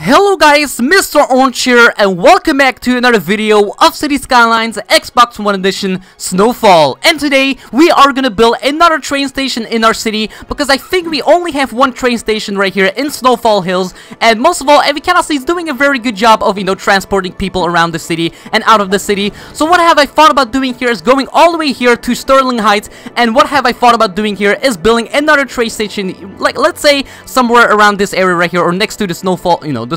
Hello guys, Mr.Orange here, and welcome back to another video of City Skylines Xbox One Edition Snowfall. And today, we are gonna build another train station in our city, because I think we only have one train station right here in Snowfall Hills. And most of all, Evie is doing a very good job of, transporting people around the city and out of the city. So what have I thought about doing here is going all the way here to Sterling Heights, and what have I thought about doing here is building another train station, like, let's say, somewhere around this area right here, or next to the Snowfall, the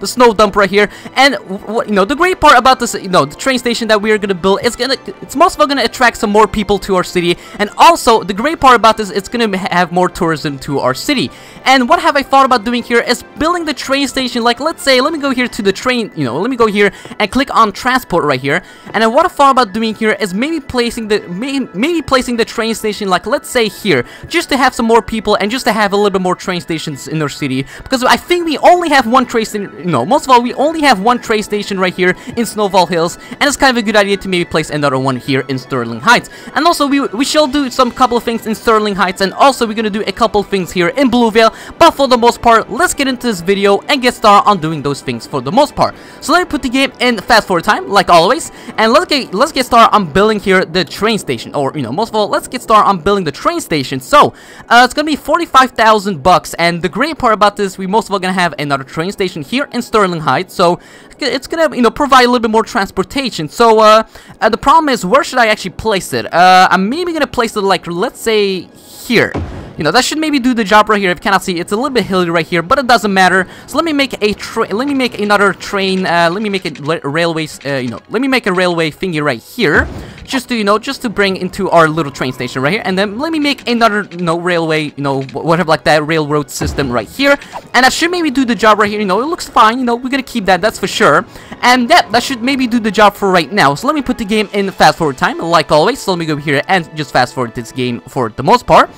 snow dump right here. And the great part about this, the train station that we're gonna build, it's most of all gonna attract some more people to our city. And also the great part about this, it's gonna have more tourism to our city. And what have I thought about doing here is building the train station, like, let's say, let me go here to the train, let me go here and click on transport right here. And then what I thought about doing here is maybe placing the train station, like, let's say here, just to have some more people and just to have a little bit more train stations in our city, because I think we only have one train station. Most of all, we only have one train station right here in Snowfall Hills, and it's kind of a good idea to maybe place another one here in Sterling Heights. And also, we shall do some couple of things in Sterling Heights, and also we're gonna do a couple of things here in Bluevale. But for the most part, let's get into this video and get started on doing those things for the most part. So let me put the game in fast forward time, like always, and let's get started on building here the train station. Or most of all, let's get started on building the train station. So it's gonna be 45,000 bucks, and the great part about this, we most of all gonna have another train station here in Sterling Heights, so it's gonna provide a little bit more transportation. So the problem is, where should I actually place it? I'm maybe gonna place it, like, let's say here. That should maybe do the job right here. If you cannot see, it's a little bit hilly right here, but it doesn't matter. So let me make another train. Let me make a railway. Let me make a railway thingy right here, just to bring into our little train station right here. And then let me make another, railway, whatever, like that railroad system right here. And that should maybe do the job right here. It looks fine. We're gonna keep that. That's for sure. And that should maybe do the job for right now. So let me put the game in fast forward time, like always. So let me go here and just fast forward this game for the most part.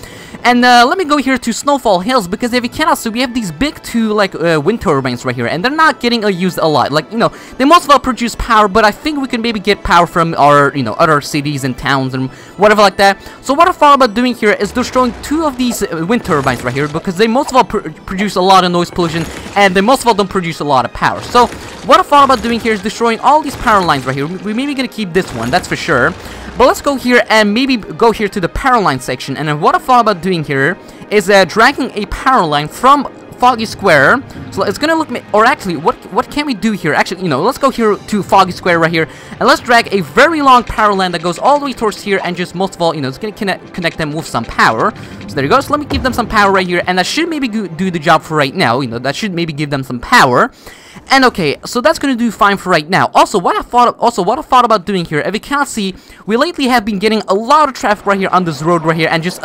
And let me go here to Snowfall Hills, because if you cannot see, we have these big two, like, wind turbines right here, and they're not getting used a lot. Like, they most of all produce power, but I think we can maybe get power from our, other cities and towns and whatever like that. So what I thought about doing here is destroying two of these wind turbines right here, because they most of all produce a lot of noise pollution, and they most of all don't produce a lot of power. So what I thought about doing here is destroying all these power lines right here. We're maybe gonna keep this one, that's for sure. But let's go here and maybe go here to the power line section. And then what I thought about doing here is dragging a power line from Foggy Square. So it's gonna look, or actually, what can we do here? Actually, let's go here to Foggy Square right here, and let's drag a very long power line that goes all the way towards here, and just most of all, it's gonna connect them with some power. So there you go. So let me give them some power right here, and that should maybe do the job for right now. That should maybe give them some power. And okay, so that's gonna do fine for right now. Also, what I thought about doing here, if you cannot see, we lately have been getting a lot of traffic right here on this road right here, and just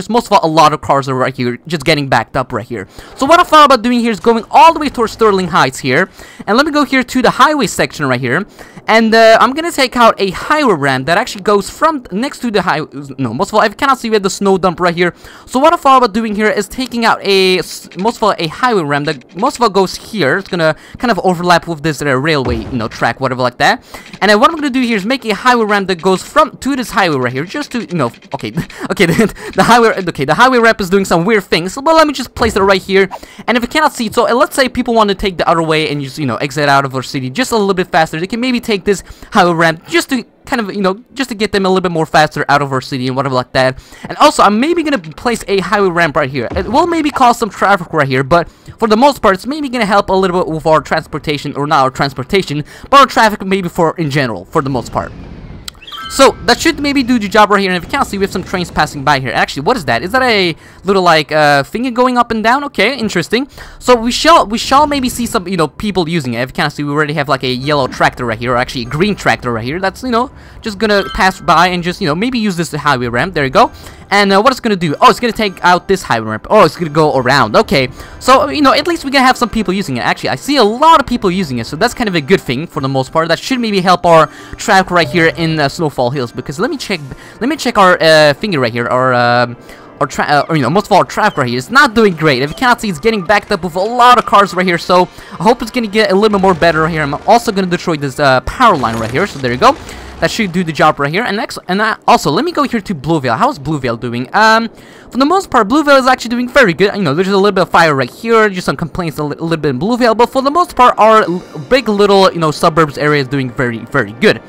most of all, a lot of cars are right here, just getting backed up right here. So what I thought about doing here is going all the way towards Sterling Heights here, and let me go here to the highway section right here, and I'm gonna take out a highway ramp that actually goes from next to the highway. No, most of all, if you cannot see, we have the snow dump right here. So what I thought about doing here is taking out most of all a highway ramp that most of all goes here. It's gonna kind of overlap with this railway, track, whatever like that. And then what I'm gonna do here is make a highway ramp that goes to this highway right here, just to, okay, the highway ramp is doing some weird things. But let me just place it right here. And if you cannot see, so let's say people want to take the other way and just, exit out of our city just a little bit faster, they can maybe take this highway ramp just to kind of, just to get them a little bit more faster out of our city and whatever like that. And also, I'm maybe gonna place a highway ramp right here. It will maybe cause some traffic right here, but for the most part, it's maybe gonna help a little bit with our transportation, or not our transportation, but our traffic maybe in general, for the most part. So that should maybe do the job right here. And if you can't see, we have some trains passing by here. Actually, what is that? Is that a little, like, finger going up and down? Okay, interesting. So we shall maybe see some, people using it. If you can't see, we already have like a yellow tractor right here, or actually a green tractor right here. That's, just gonna pass by and just, maybe use this highway ramp. There you go. And what it's gonna do? Oh, it's gonna take out this highway ramp. Oh, it's gonna go around. Okay, so at least we're gonna have some people using it. Actually, I see a lot of people using it, so that's kind of a good thing for the most part. That should maybe help our traffic right here in Snowfall Hills. Because let me check our finger right here. Most of all, our traffic right here is not doing great. If you cannot see, it's getting backed up with a lot of cars right here. So I hope it's gonna get a little bit more better right here. I'm also gonna destroy this power line right here. So there you go. that should do the job right here. And next, also let me go here to Bluevale. How's Bluevale doing? For the most part, Bluevale is actually doing very good. You know, there's a little bit of fire right here, just some complaints a little bit in Bluevale, but for the most part, our big little, you know, suburbs area is doing very, very good.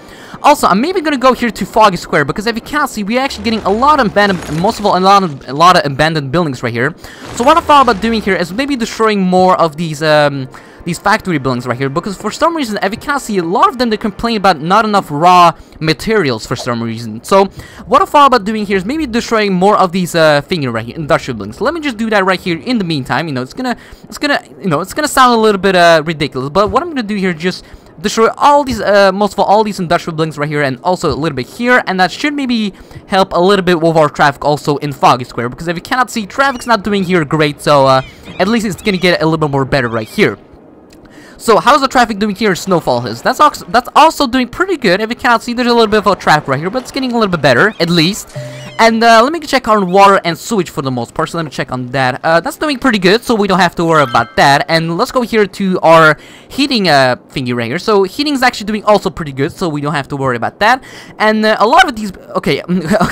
Also, I'm maybe gonna go here to Foggy Square because if you can't see, we're actually getting a lot of abandoned, most of all, a lot of abandoned buildings right here. So what I thought about doing here is maybe destroying more of these factory buildings right here, because for some reason, if you can't see, a lot of them, they complain about not enough raw materials for some reason. So what I thought about doing here is maybe destroying more of these thingy right here, industrial buildings. So let me just do that right here in the meantime. You know, it's gonna sound a little bit ridiculous, but what I'm gonna do here is just destroy all these, most of all these industrial buildings right here, and also a little bit here, and that should maybe help a little bit with our traffic also in Foggy Square, because if you cannot see, traffic's not doing here great, so at least it's gonna get a little bit more better right here. So how's the traffic doing here in Snowfall Hills? That's also doing pretty good. If you cannot see, there's a little bit of a traffic right here, but it's getting a little bit better, at least. And let me check on water and sewage for the most part, so let me check on that. That's doing pretty good, so we don't have to worry about that. And let's go here to our heating thingy right here. So heating is actually doing also pretty good, so we don't have to worry about that. And a lot of these, okay,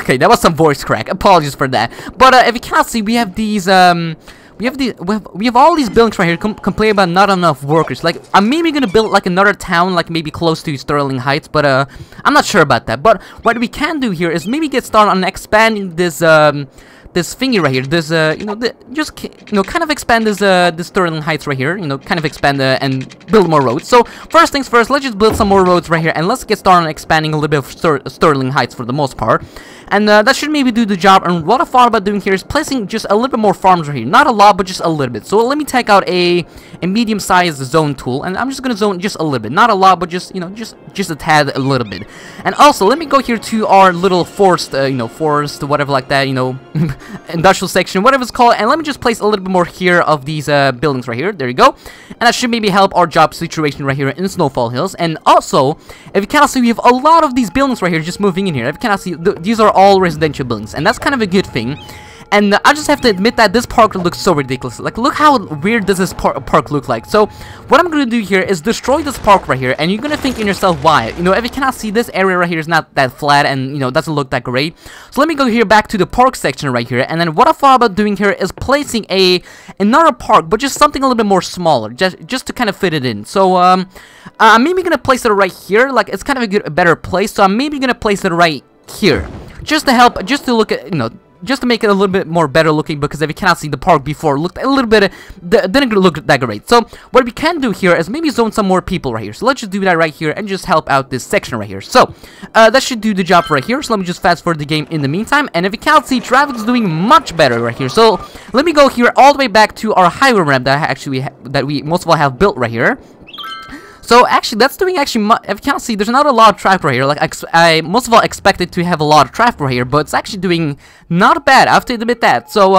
okay, that was some voice crack. Apologies for that. But if you can't see, we have these we have all these buildings right here complain about not enough workers. Like, I'm maybe gonna build like another town, like maybe close to Sterling Heights, but I'm not sure about that. But what we can do here is maybe get started on expanding this this thingy right here, this kind of expand this Sterling Heights right here, kind of expand and build more roads. So first things first, let's just build some more roads right here, and let's get started on expanding a little bit of Sterling Heights for the most part. And that should maybe do the job. And what I thought about doing here is placing just a little bit more farms right here, not a lot, but just a little bit. So let me take out a medium-sized zone tool, and I'm just gonna zone just a little bit, not a lot, but just just a tad, a little bit. And also let me go here to our little forest, forest, whatever like that, industrial section, whatever it's called, and let me just place a little bit more here of these buildings right here. There you go. And that should maybe help our job situation right here in Snowfall Hills. And also, if you cannot see, we have a lot of these buildings right here just moving in here. If you cannot see, these are all residential buildings, and that's kind of a good thing. And I just have to admit that this park looks so ridiculous. Like, look how weird does this park look like. So what I'm gonna do here is destroy this park right here, and you're gonna think in yourself, why? If you cannot see, this area right here is not that flat, and doesn't look that great. So let me go here back to the park section right here, and then what I thought about doing here is placing another park, but just something a little bit more smaller, just to kind of fit it in. So I'm maybe gonna place it right here. Like, it's kind of a better place. So I'm maybe gonna place it right here, just to help, just to look at, just to make it a little bit more better looking, because if you cannot see, the park before looked a little bit, didn't look that great. So what we can do here is maybe zone some more people right here. So let's just do that right here and just help out this section right here. So that should do the job right here. So let me just fast forward the game in the meantime. And if you can't see, traffic is doing much better right here. So let me go here all the way back to our highway ramp that we most of all have built right here. So actually, that's doing if you can't see, there's not a lot of traffic right here. Like, I most of all expected to have a lot of traffic right here, but it's actually doing not bad. I have to admit that. So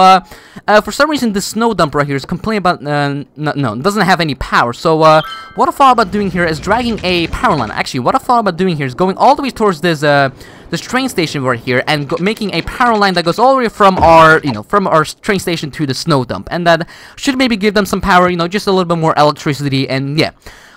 for some reason, this snow dump right here is complaining about no, it doesn't have any power. So what I thought about doing here is dragging a power line. Actually, what I thought about doing here is going all the way towards this train station right here, and making a power line that goes all the way from our train station to the snow dump, and that should maybe give them some power, just a little bit more electricity, and yeah.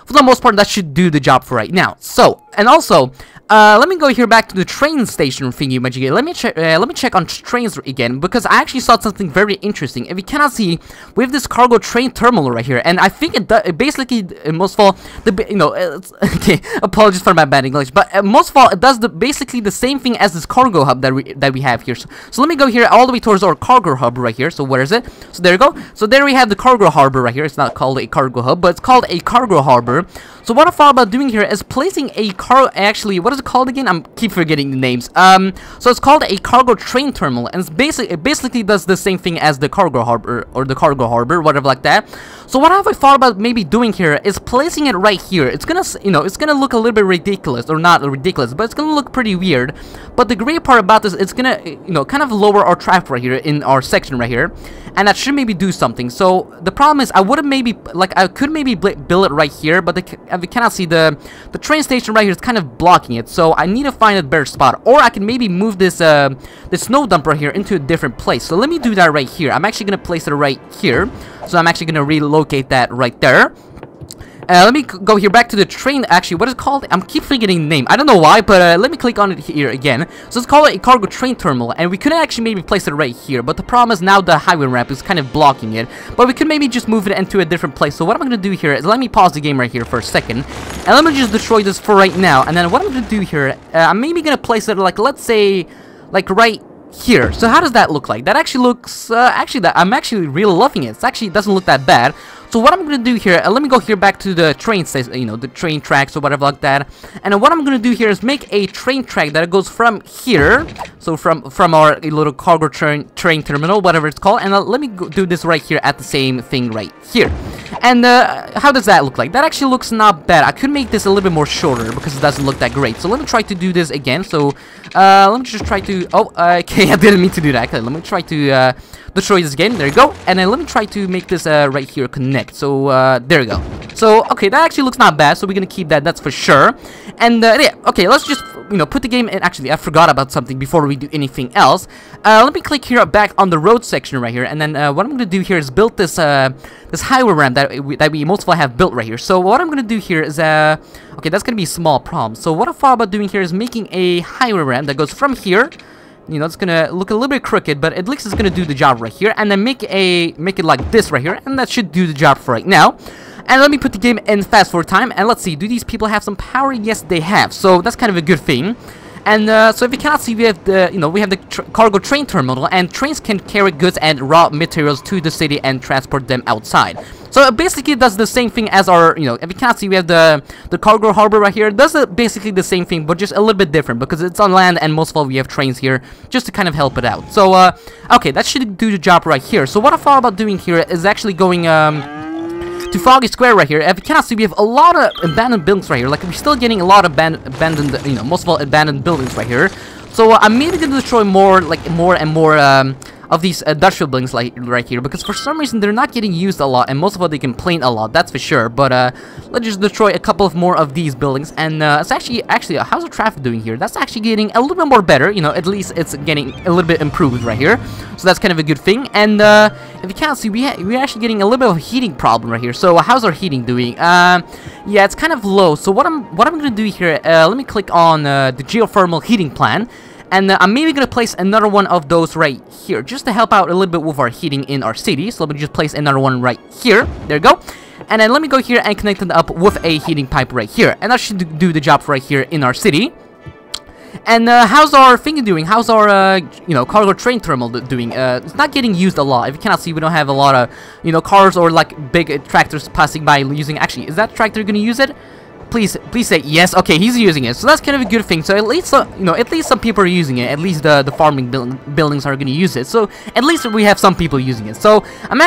For the most part, that should do the job for right now. So, and also, let me go here back to the train station thingy magic. Let me check on trains again, because I actually saw something very interesting. If you cannot see, we have this cargo train terminal right here, and I think it basically, most of all, it's, okay, apologies for my bad English, but most of all, it does basically the same thing as this cargo hub that we have here. So let me go here all the way towards our cargo hub right here. So where is it? So there you go. So there we have the cargo harbor right here. It's not called a cargo hub, but it's called a cargo harbor. So what I thought about doing here is placing a actually, what is it called again? I keep forgetting the names. So it's called a cargo train terminal, and it basically does the same thing as the cargo harbor, or the cargo harbor, whatever like that. So what have I thought about maybe doing here is placing it right here. It's gonna, it's gonna look a little bit ridiculous, or not ridiculous, but it's gonna look pretty weird. But the great part about this, it's gonna, kind of lower our traffic right here in our section right here, and that should maybe do something. So the problem is, I could maybe build it right here, but if you cannot see, the train station right here is kind of blocking it. So I need to find a better spot, or I can maybe move this snow dump right here into a different place. So let me do that right here. I'm actually gonna place it right here. So I'm actually gonna relocate that right there. Let me go here back to the train. Actually, what is it called? I'm keep forgetting the name. I don't know why, but let me click on it here again. So it's called a cargo train terminal, and we could actually maybe place it right here. But the problem is now the highway ramp is kind of blocking it. But we could maybe just move it into a different place. So what I'm gonna do here is let me pause the game right here for a second, and let me just destroy this for right now. And then what I'm gonna do here, I'm maybe gonna place it like, let's say, like right here. So how does that look like? That actually looks I'm actually really loving it. It actually doesn't look that bad. So what I'm gonna do here, let me go here back to the train station, you know, the train tracks or whatever like that. And what I'm gonna do here is make a train track that goes from here, so from our little cargo train terminal, whatever it's called. And let me do this right here at the same thing right here. And how does that look like? That actually looks not bad. I could make this a little bit more shorter because it doesn't look that great. So let me try to do this again. So let me just try to, okay, I didn't mean to do that. Okay, let me try to destroy this again. There you go. And then let me try to make this right here connect. So there you go. So okay, that actually looks not bad. So we're gonna keep that, that's for sure. And yeah, okay, let's just, you know, put the game in. Actually, I forgot about something before we do anything else. Let me click here back on the road section right here, and then what I'm gonna do here is build this this highway ramp that we most of all have built right here. So what I'm gonna do here is okay, that's gonna be a small problem. So what I thought about doing here is making a highway ramp that goes from here. You know, it's gonna look a little bit crooked, but at least it's gonna do the job right here. And then make it like this right here, and that should do the job for right now. And let me put the game in fast forward time, and let's see, do these people have some power? Yes, they have. So that's kind of a good thing. And so if you cannot see, we have the, you know, we have the cargo train terminal, and trains can carry goods and raw materials to the city and transport them outside. So it basically does the same thing as our, you know, if you cannot see, we have the cargo harbor right here. It does basically the same thing, but just a little bit different because it's on land, and most of all we have trains here just to kind of help it out. So okay, that should do the job right here. So what I thought about doing here is actually going to Foggy Square right here. If you cannot see, we have a lot of abandoned buildings right here. Like, we're still getting a lot of abandoned, you know, most of all abandoned buildings right here. So I'm maybe gonna destroy more and more of these industrial buildings like right here, because for some reason they're not getting used a lot, and most of all they complain a lot, that's for sure. But let's just destroy a couple of more of these buildings. And it's actually how's the traffic doing here? That's actually getting a little bit more better, you know, at least it's getting a little bit improved right here, so that's kind of a good thing. And if you can't see, we're actually getting a little bit of a heating problem right here. So how's our heating doing? Yeah, it's kind of low. So what I'm gonna do here, let me click on the geothermal heating plan. And I'm maybe going to place another one of those right here, just to help out a little bit with our heating in our city. So let me just place another one right here. There you go. And then let me go here and connect it up with a heating pipe right here. And that should do the job right here in our city. And how's our thing doing? How's our, you know, cargo train terminal doing? It's not getting used a lot. If you cannot see, we don't have a lot of, you know, cars or like big tractors passing by using. Actually, is that tractor going to use it? Please say yes. Okay, he's using it, so that's kind of a good thing. So at least, you know, at least some people are using it. At least the farming buildings are going to use it. So at least we have some people using it. So I'm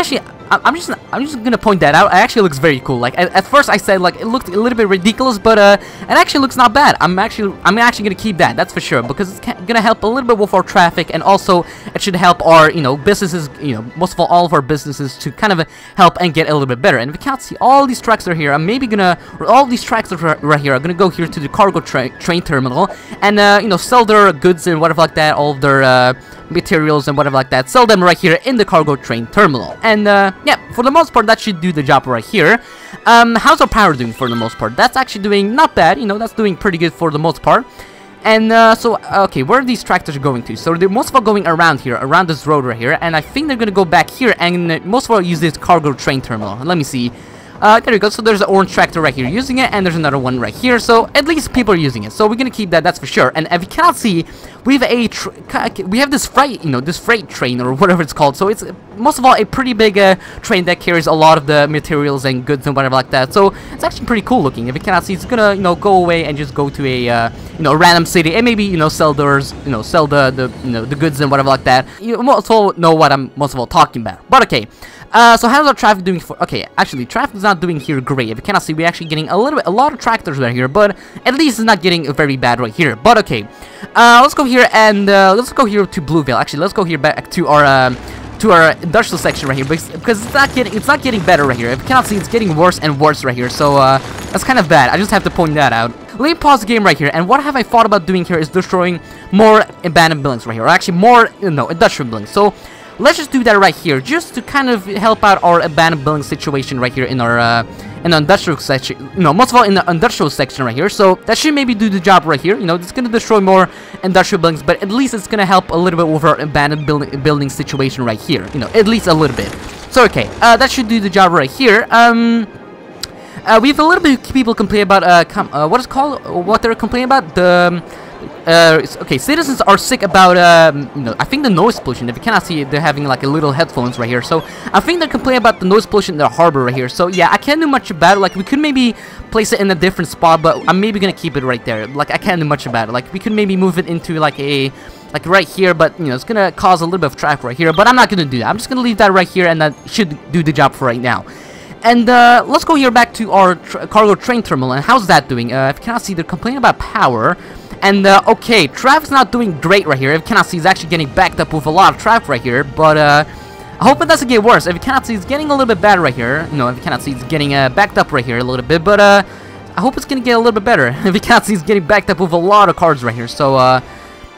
just gonna point that out. It actually looks very cool. Like at first I said like it looked a little bit ridiculous, but it actually looks not bad. I'm actually gonna keep that. That's for sure, because it's gonna help a little bit with our traffic, and also it should help our, you know, businesses. You know, most of all of our businesses to kind of help and get a little bit better. And if you can't see, all these tracks are here. I'm maybe gonna, or all these tracks are right here. I'm gonna go here to the cargo train terminal and you know, sell their goods and whatever like that, all of their materials and whatever like that, sell them right here in the cargo train terminal. And yeah, for the most part that should do the job right here. How's our power doing for the most part? That's actually doing not bad, you know, that's doing pretty good for the most part. And so okay, where are these tractors going to? So they're most of all going around here, around this road right here, and I think they're gonna go back here and most of all use this cargo train terminal. Let me see. There we go. So there's an orange tractor right here using it, and there's another one right here. So at least people are using it. So we're gonna keep that. That's for sure. And if you cannot see, we have this freight, you know, this freight train or whatever it's called. So it's most of all a pretty big train that carries a lot of the materials and goods and whatever like that. So it's actually pretty cool looking. If you cannot see, it's gonna, you know, go away and just go to a you know, random city and maybe, you know, sell theirs, you know, sell the you know, the goods and whatever like that. You also know what I'm most of all talking about. But okay. So how's our traffic doing for? Okay, actually, traffic is not doing here great. If you cannot see, we're actually getting a lot of tractors right here, but at least it's not getting very bad right here. But okay, let's go here and let's go here to Blueville. Actually, let's go here back to our industrial section right here, because it's not getting better right here. If you cannot see, it's getting worse and worse right here. So that's kind of bad. I just have to point that out. Let me pause the game right here, and what have I thought about doing here is destroying more abandoned buildings right here, or actually more, you know, industrial buildings. So let's just do that right here, just to kind of help out our abandoned building situation right here in our in the industrial section, most of all in the industrial section right here. So that should maybe do the job right here. It's gonna destroy more industrial buildings, but at least it's gonna help a little bit with our abandoned building situation right here. At least a little bit. So okay, that should do the job right here. We have a little bit of people complain about what they're complaining about. Okay, citizens are sick about I think the noise pollution. If you cannot see it, they're having like a little headphones right here. So I think they're complaining about the noise pollution in the harbor right here. So yeah, I can't do much about it. Like, we could maybe place it in a different spot, but I'm maybe gonna keep it right there. Like, I can't do much about it. Like, we could maybe move it into like right here, but it's gonna cause a little bit of traffic right here. But I'm not gonna do that. I'm just gonna leave that right here, and that should do the job for right now. And let's go here back to our cargo train terminal. And how's that doing? If you cannot see, they're complaining about power. And okay, traffic's not doing great right here. If you cannot see, it's actually getting backed up with a lot of traffic right here. But I hope it doesn't get worse. If you cannot see, it's getting a little bit better right here. If you cannot see, it's getting backed up right here a little bit. But I hope it's gonna get a little bit better. If you cannot see, it's getting backed up with a lot of cars right here. So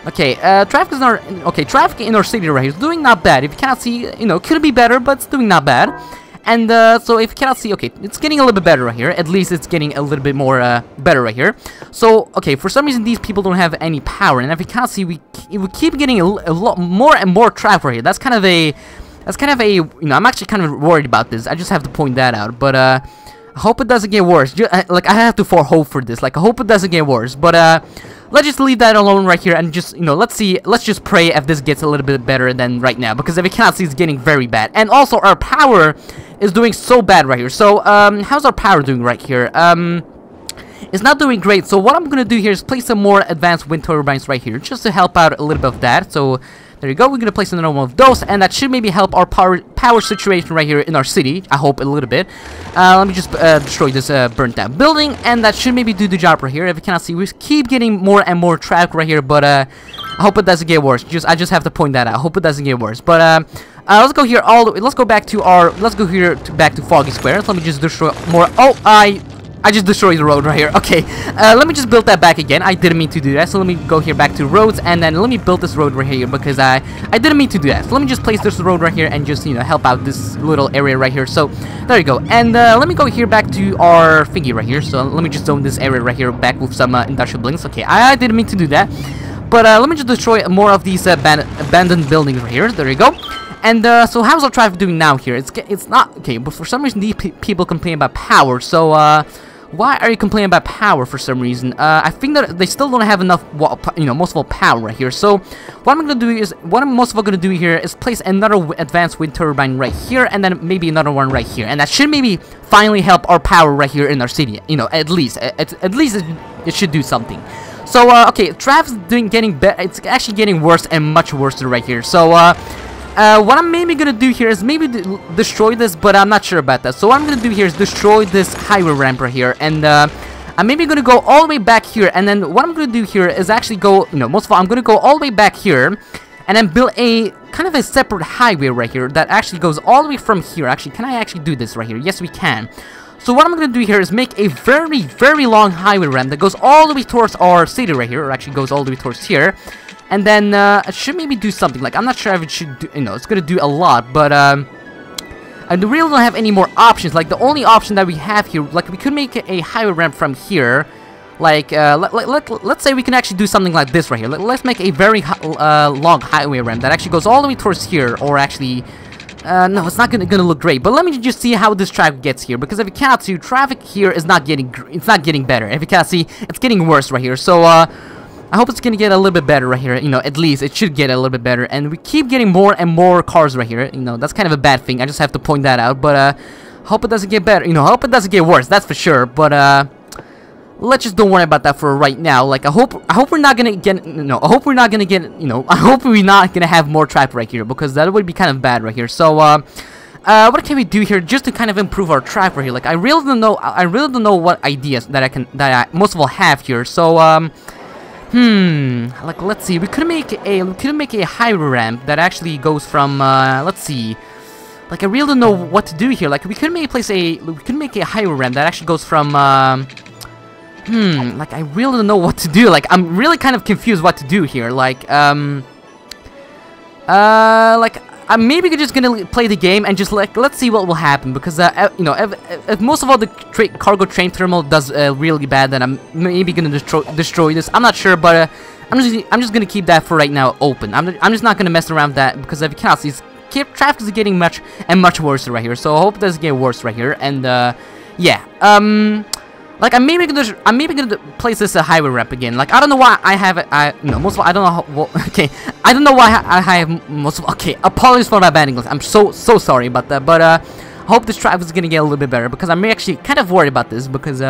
okay, traffic in our city right here is doing not bad. If you cannot see, could be better, but it's doing not bad. And so if you cannot see, okay, it's getting a little bit better right here. At least it's getting a little bit more better right here. So okay, for some reason these people don't have any power, and if you cannot see, we keep getting a lot more and more traffic right here. That's kind of a I'm actually kind of worried about this. I just have to point that out. But I hope it doesn't get worse. Like, I have to hope for this. Like, I hope it doesn't get worse. But let's just leave that alone right here, and just, let's just pray if this gets a little bit better than right now, because if you cannot see, it's getting very bad. And also, our power is doing so bad right here. So, how's our power doing right here? It's not doing great. So what I'm gonna do here is place some more advanced wind turbines right here, just to help out a little bit of that. So there you go. We're gonna place another one of those, and that should maybe help our power situation right here in our city. I hope a little bit. Let me just destroy this burnt down building, and that should maybe do the job right here. If you cannot see, we keep getting more and more traffic right here, but I hope it doesn't get worse. I just have to point that out. I hope it doesn't get worse. But let's go here let's go back to back to Foggy Square. Let me just destroy more. Oh, I just destroyed the road right here. Okay, let me just build that back again. I didn't mean to do that. So let me go here back to roads, and then let me build this road right here, because I didn't mean to do that. So let me just place this road right here and just, help out this little area right here. So there you go. And let me go here back to our thingy right here. So let me just zone this area right here back with some industrial buildings. Okay, I didn't mean to do that. But let me just destroy more of these abandoned buildings right here. There you go. And so how's our traffic doing now here? It's not okay, but for some reason these people complain about power. So why are you complaining about power for some reason? I think that they still don't have enough, most of all power right here. So what I'm most of all gonna do here is place another advanced wind turbine right here, and then maybe another one right here, and that should maybe finally help our power right here in our city. At least it should do something. So okay, traffic's getting better. It's actually getting worse and much worse right here. So what I'm maybe gonna do here is maybe destroy this, but I'm not sure about that. So what I'm gonna do here is destroy this highway ramp right here, and I'm maybe gonna go all the way back here. And then what I'm gonna do here is actually go, most of all, I'm gonna go all the way back here, and then build a kind of a separate highway right here that actually goes all the way from here. Actually, can I actually do this right here? Yes, we can. So what I'm gonna do here is make a very, very long highway ramp that goes all the way towards our city right here, or actually goes all the way towards here. And then it should maybe do something. Like, I'm not sure if it should do, it's gonna do a lot, but I really don't have any more options. Like, the only option that we have here, like, we could make a highway ramp from here. Like, let's say we can actually do something like this right here. Let's make a very long highway ramp that actually goes all the way towards here, or actually, no, it's not gonna look great. But let me just see how this traffic gets here, because if you cannot see, traffic here is not getting better. If you cannot see, it's getting worse right here. So I hope it's gonna get a little bit better right here. At least it should get a little bit better. And we keep getting more and more cars right here. That's kind of a bad thing. I just have to point that out. But hope it doesn't get better. Hope it doesn't get worse. That's for sure. But let's just don't worry about that for right now. Like, I hope we're not gonna get. I hope we're not gonna get. I hope we're not gonna have more traffic right here, because that would be kind of bad right here. So what can we do here just to kind of improve our traffic right here? Like, I really don't know what ideas that I most of all have here. So like, let's see. We could make a highway ramp that actually goes from let's see. Like, I really don't know what to do here. Like, we could make a highway ramp that actually goes from like, I really don't know what to do. Like, I'm really kind of confused what to do here. Like, I'm maybe just gonna play the game and just let's see what will happen, because you know, if most of all the cargo train terminal does really bad, then I'm maybe gonna destroy this. I'm not sure, but I'm just gonna keep that for right now open. I'm just not gonna mess around with that, because if you cannot see, traffic is getting much worse right here. So I hope it doesn't get worse right here. And yeah, like I'm maybe gonna place this a highway ramp again. Like I don't know why I have it. Most of all, I don't know how. Well, okay, I don't know why I have most of. Okay, apologies for my bad English. I'm so sorry about that. But I hope this traffic is gonna get a little bit better, because I'm actually kind of worried about this, because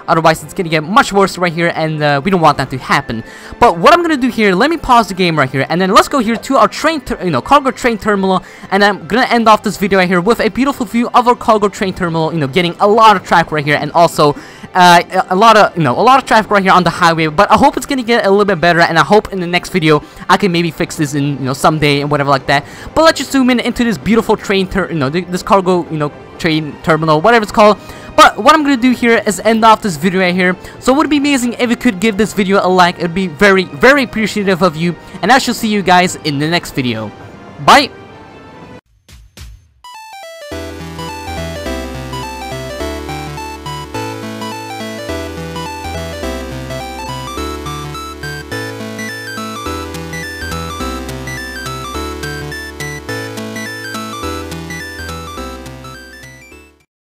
otherwise it's gonna get much worse right here, and we don't want that to happen. But what I'm gonna do here, let me pause the game right here, and then let's go here to our cargo train terminal, and I'm gonna end off this video right here with a beautiful view of our cargo train terminal, getting a lot of traffic right here, and also a lot of traffic right here on the highway. But I hope it's gonna get a little bit better, and I hope in the next video I can maybe fix this in someday and whatever like that. But let's just zoom in into this beautiful train this cargo train terminal, whatever it's called. But what I'm gonna do here is end off this video right here. So it would be amazing if you could give this video a like. It would be very appreciative of you, and I shall see you guys in the next video. Bye.